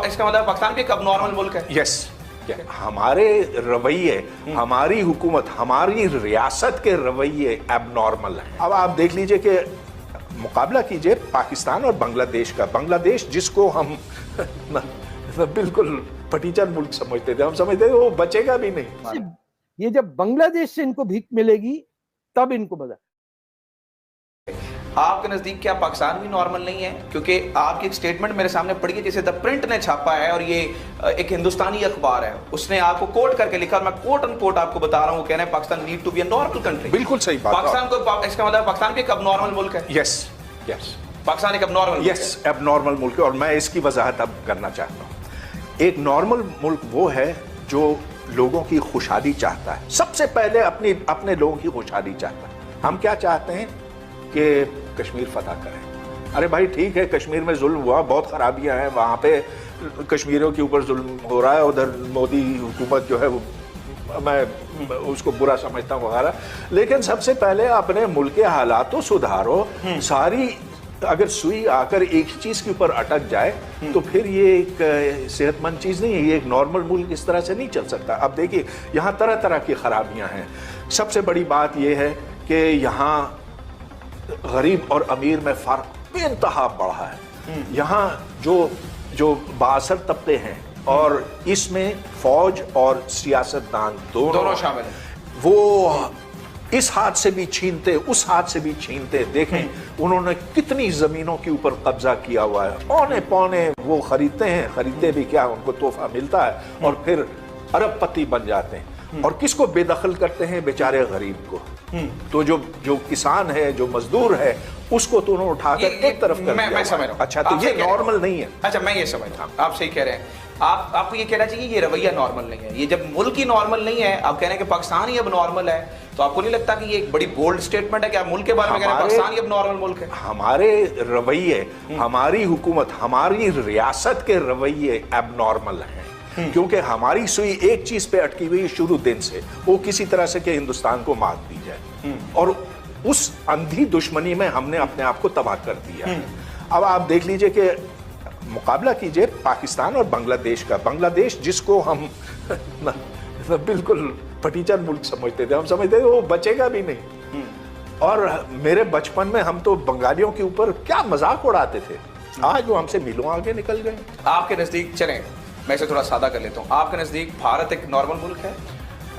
इसका मतलब पाकिस्तान भी एक अब नॉर्मल मुल्क है। यस, हमारे रवैये, हमारी हुकूमत, हमारी रियासत के रवैये अब नॉर्मल है। अब आप देख लीजिए कि मुकाबला कीजिए पाकिस्तान और बांग्लादेश का। बांग्लादेश जिसको हम बिल्कुल फटीचर मुल्क समझते थे, हम समझते थे वो बचेगा भी नहीं। ये जब बांग्लादेश से इनको भीख मिलेगी तब इनको मजा। आपके नजदीक क्या पाकिस्तान भी नॉर्मल नहीं है? क्योंकि आपकी एक स्टेटमेंट मेरे सामने पड़ी है जिसे द प्रिंट ने छापा है, और ये एक हिंदुस्तानी अखबार है, उसने आपको कोट करके लिखा, और मैं कोट एंड कोट आपको बता रहा हूँ, कहना है Pakistan need to be a normal country. बिल्कुल सही बात। पाकिस्तान को, इसका मतलब पाकिस्तान भी एक अब नॉर्मल मुल्क है। यस यस, पाकिस्तान एक अब नॉर्मल, यस अब नॉर्मल मुल्क है। और मैं इसकी वजाहत अब करना चाहता हूँ। एक नॉर्मल मुल्क वो है जो लोगों की खुशहाली चाहता है। सबसे पहले अपने लोगों की खुशहाली चाहता है। हम क्या चाहते हैं कि कश्मीर फतह करें। अरे भाई ठीक है, कश्मीर में जुल्म हुआ, बहुत खराबियां हैं वहाँ पे, कश्मीरियों के ऊपर जुल्म हो रहा है, उधर मोदी हुकूमत जो है वो मैं उसको बुरा समझता हूँ वगैरह, लेकिन सबसे पहले अपने मुल्क के हालात तो सुधारो। सारी अगर सुई आकर एक ही चीज के ऊपर अटक जाए तो फिर ये एक सेहतमंद चीज नहीं है। ये एक नॉर्मल मुल्क इस तरह से नहीं चल सकता। अब देखिए यहाँ तरह तरह की खराबियां हैं। सबसे बड़ी बात यह है कि यहाँ गरीब और अमीर में फर्क बेइंतहा बढ़ा है। यहाँ जो बाअसर तबके हैं और इसमें फौज और सियासतदान दोनों शामिल हैं, वो इस हाथ से भी छीनते उस हाथ से भी छीनते। देखें उन्होंने कितनी जमीनों के ऊपर कब्जा किया हुआ है, औने पौने वो खरीदते हैं, खरीदते भी क्या, उनको तोहफा मिलता है और फिर अरबपति बन जाते हैं। और किसको बेदखल करते हैं? बेचारे गरीब को। तो जो किसान है, जो मजदूर है, उसको तो उन्होंने उठाकर एक तरफ कर मैं समझ रहा हूं। अच्छा, तो ये नॉर्मल नहीं है। अच्छा, मैं ये समझ रहा हूं, आप सही कह रहे हैं। आपको ये कहना चाहिए ये रवैया नॉर्मल नहीं है। ये जब मुल्क ही नॉर्मल नहीं है, आप कह रहे हैं कि पाकिस्तान ही अब नॉर्मल है, तो आपको नहीं लगता कि ये एक बड़ी बोल्ड स्टेटमेंट है कि आप मुल्क के बारे में कह रहे हैं पाकिस्तान ही अब नॉर्मल मुल्क है? हमारे रवैये, हमारी हुकूमत, हमारी रियासत के रवैये अब नॉर्मल हैं। क्योंकि हमारी सुई एक चीज पे अटकी हुई शुरू दिन से, वो किसी तरह से कि हिंदुस्तान को मात दी जाए, और उस अंधी दुश्मनी में हमने अपने आप को तबाह कर दिया। अब आप देख लीजिए कि मुकाबला कीजिए पाकिस्तान और बांग्लादेश का। बांग्लादेश जिसको हम बिल्कुल फटीचर मुल्क समझते थे, हम समझते थे वो बचेगा भी नहीं। और मेरे बचपन में हम तो बंगालियों के ऊपर क्या मजाक उड़ाते थे, आज वो हमसे मीलों आगे निकल गए। आपके नजदीक, चलें मैं इसे थोड़ा सादा कर लेता हूँ, आपके नजदीक भारत एक नॉर्मल मुल्क है?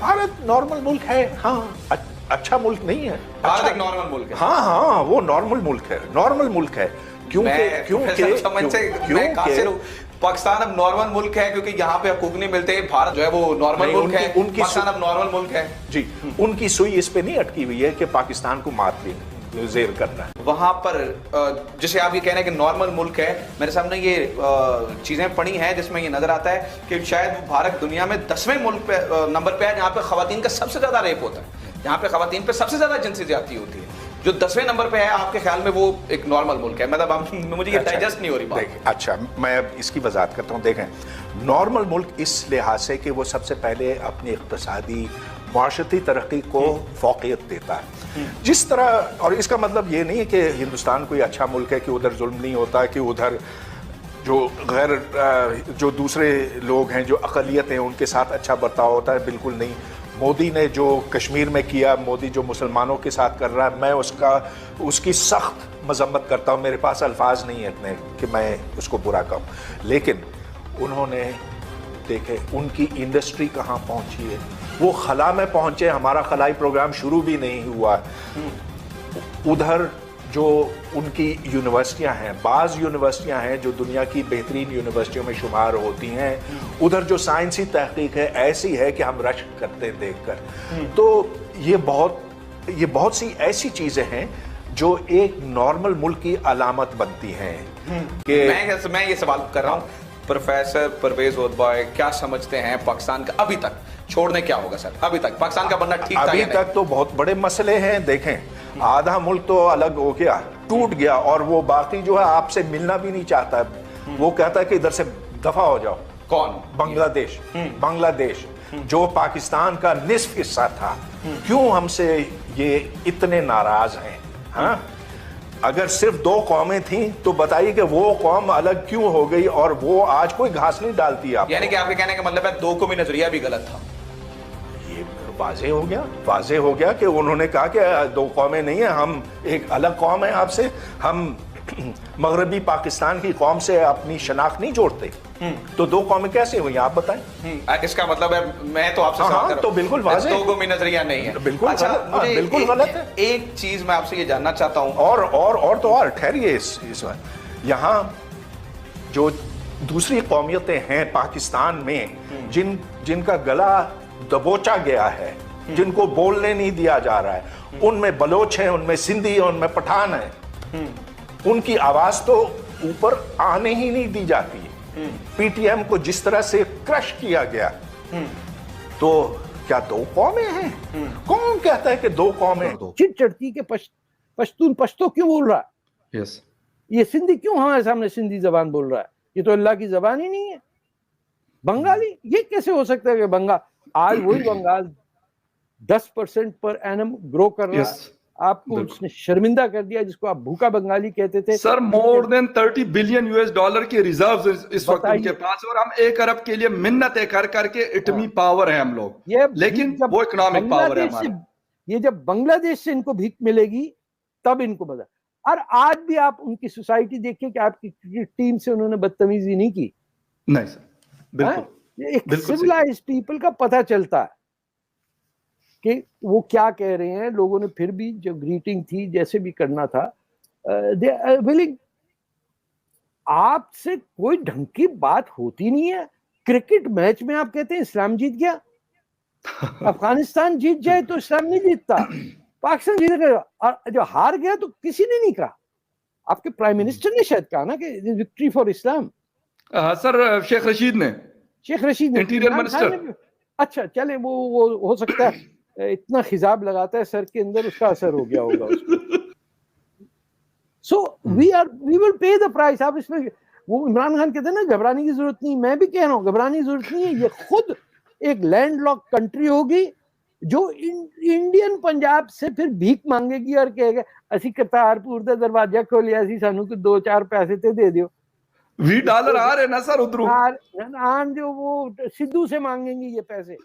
भारत नॉर्मल मुल्क है, हाँ। अच्छा मुल्क नहीं है, भारत एक नॉर्मल मुल्क है। हाँ हाँ, वो नॉर्मल मुल्क है, नॉर्मल मुल्क है। पाकिस्तान अब नॉर्मल मुल्क है क्योंकि यहाँ पे हकूक नहीं मिलते, भारत जो है वो नॉर्मल मुल्क है, पाकिस्तान अब नॉर्मल मुल्क है। जी, उनकी सुई इस पे नहीं अटकी हुई है कि पाकिस्तान को मात जेर करना है। वहां पर जिसे आप ये कह रहे हैं कि नॉर्मल मुल्क है, मेरे सामने ये चीजें पड़ी हैं जिसमें ये नजर आता है कि शायद भारत दुनिया में 10वें मुल्क पे नंबर पे है जहाँ पे खवातीन का सबसे ज्यादा रेप होता है, जहाँ पे खवातीन पे सबसे ज्यादा जिनसी ज्यादती होती है। जो 10वें नंबर पे है, आपके ख्याल में वो एक नॉर्मल मुल्क है? मतलब मुझे ये डाइजेस्ट नहीं हो रही बात। अच्छा, मैं इसकी वजाहत करता हूँ। देखें, नॉर्मल मुल्क इस लिहाज से कि वो सबसे पहले अपनी इक़्तिसादी माशरती तरक्की को फ़ौक़ियत देता है जिस तरह। और इसका मतलब ये नहीं है कि हिंदुस्तान कोई अच्छा मुल्क है कि उधर जुल्म नहीं होता, कि उधर जो दूसरे लोग हैं, जो अक़लियत हैं, उनके साथ अच्छा बर्ताव होता है। बिल्कुल नहीं। मोदी ने जो कश्मीर में किया, मोदी जो मुसलमानों के साथ कर रहा है, मैं उसकी सख्त मजम्मत करता हूँ। मेरे पास अल्फाज नहीं है इतने कि मैं उसको बुरा कहूँ, लेकिन उन्होंने देखे उनकी इंडस्ट्री कहाँ पहुँची है। वो खला में पहुँचे, हमारा खलाई प्रोग्राम शुरू भी नहीं हुआ। उधर जो उनकी यूनिवर्सिटियां हैं, बाज़ यूनिवर्सिटियां हैं जो दुनिया की बेहतरीन यूनिवर्सिटियों में शुमार होती हैं, उधर जो साइंसी तहकीक है ऐसी है कि हम रश्क करते हैं देखकर। तो ये बहुत सी ऐसी चीज़ें हैं जो एक नॉर्मल मुल्क की अलामत बनती हैं। कि मैं ये सवाल कर रहा हूँ, प्रोफेसर परवेज ओदबाय क्या समझते हैं पाकिस्तान का अभी तक छोड़ने क्या होगा? सर अभी तक पाकिस्तान का बनना ठीक था? अभी तक तो बहुत बड़े मसले हैं। देखें, आधा मुल्क तो अलग हो गया, टूट गया, और वो बाकी जो है आपसे मिलना भी नहीं चाहता है। वो कहता है कि इधर से दफा हो जाओ। कौन? बांग्लादेश जो पाकिस्तान का निस्फ हिस्सा था। क्यों हमसे ये इतने नाराज हैं? हाँ, अगर सिर्फ दो कौमें थी तो बताइए कि वो कौम अलग क्यों हो गई और वो आज कोई घास नहीं डालती आप। यानी कि आपके कहने का मतलब है दो कौमी नजरिया भी गलत था। ये वाजे हो गया कि उन्होंने कहा कि दो कौमें नहीं है, हम एक अलग कौम है आपसे, हम मगरबी पाकिस्तान की कौम से अपनी शनाख्त नहीं जोड़ते। तो दो कौमें कैसे हुई आप बताएं। इसका मतलब है मैं तो आपसे सवाल कर रहा हूं, तो बिल्कुल वाज़े, दो कौमी नजरिया नहीं है। बिल्कुल अच्छा, मुझे बिल्कुल गलत है। एक चीज मैं आपसे ये जानना चाहता हूं और ठहरिए इस बार, यहाँ जो दूसरी कौमियतें हैं पाकिस्तान में जिनका गला दबोचा गया है, जिनको बोलने नहीं दिया जा रहा है, उनमें बलोच हैं, उनमें सिंधी हैं, उनमें पठान है, उनकी आवाज तो ऊपर आने ही नहीं दी जाती है। पीटीएम को जिस तरह से क्रश किया गया, तो क्या दो कौमें हैं? कौन कहता है कि दो कौमें? चिट चढ़ती के पश्तून पश्तो क्यों बोल रहा है? यस, ये सिंधी क्यों हमारे सामने सिंधी जबान बोल रहा है? ये तो अल्लाह की जबान ही नहीं है। बंगाली, ये कैसे हो सकता है कि बंगाल, आज वही बंगाल 10% पर एनम ग्रो कर रहा है। आपको उसने शर्मिंदा कर दिया, जिसको आप भूखा बंगाली कहते थे। Sir, more than 30 billion US dollar के रिजर्व्स इस वक्त उनके पास, और हम 1 अरब के लिए मिन्नतें कर करके इटमी पावर है हम लोग, लेकिन वो इकोनॉमिक पावर है हमारा। ये जब बांग्लादेश से इनको भीख मिलेगी तब इनको बता। और आज भी आप उनकी सोसाइटी देखिए कि आपकी टीम से उन्होंने बदतमीजी नहीं की। नहीं सर, बिल्कुल एक सिविलाइज पीपल का पता चलता है कि वो क्या कह रहे हैं। लोगों ने फिर भी जो ग्रीटिंग थी, जैसे भी करना था, दे आर विलिंग। आपसे कोई ढंग की बात होती नहीं है। क्रिकेट मैच में आप कहते हैं इस्लाम जीत गया। अफगानिस्तान जीत जाए तो इस्लाम नहीं जीतता, पाकिस्तान जीत गया, और जो हार गया तो किसी ने नहीं कहा। आपके प्राइम मिनिस्टर ने शायद कहा ना कि victory for Islam. Sir, Sheikh Rashid ने इंटीरियर मिनिस्टर। अच्छा चले, वो हो सकता है इतना खिजाब लगाता है सर के अंदर, उसका असर हो गया होगा उसको। So we will pay the price. आप इसमें, वो इमरान खान कहते हैं ना घबराने की जरूरत नहीं, मैं भी कह रहा हूँ घबराने की जरूरत नहीं है। ये खुद एक लैंडलॉक कंट्री होगी जो इंडियन पंजाब से फिर भीख मांगेगी और कहेगा असी करतारपुर का दरवाजा खोलिया सी, सानू को 2-4 पैसे ते दे दियो। $20 आ रहे ना सर उधर, जो वो सिद्धू से मांगेंगे ये पैसे।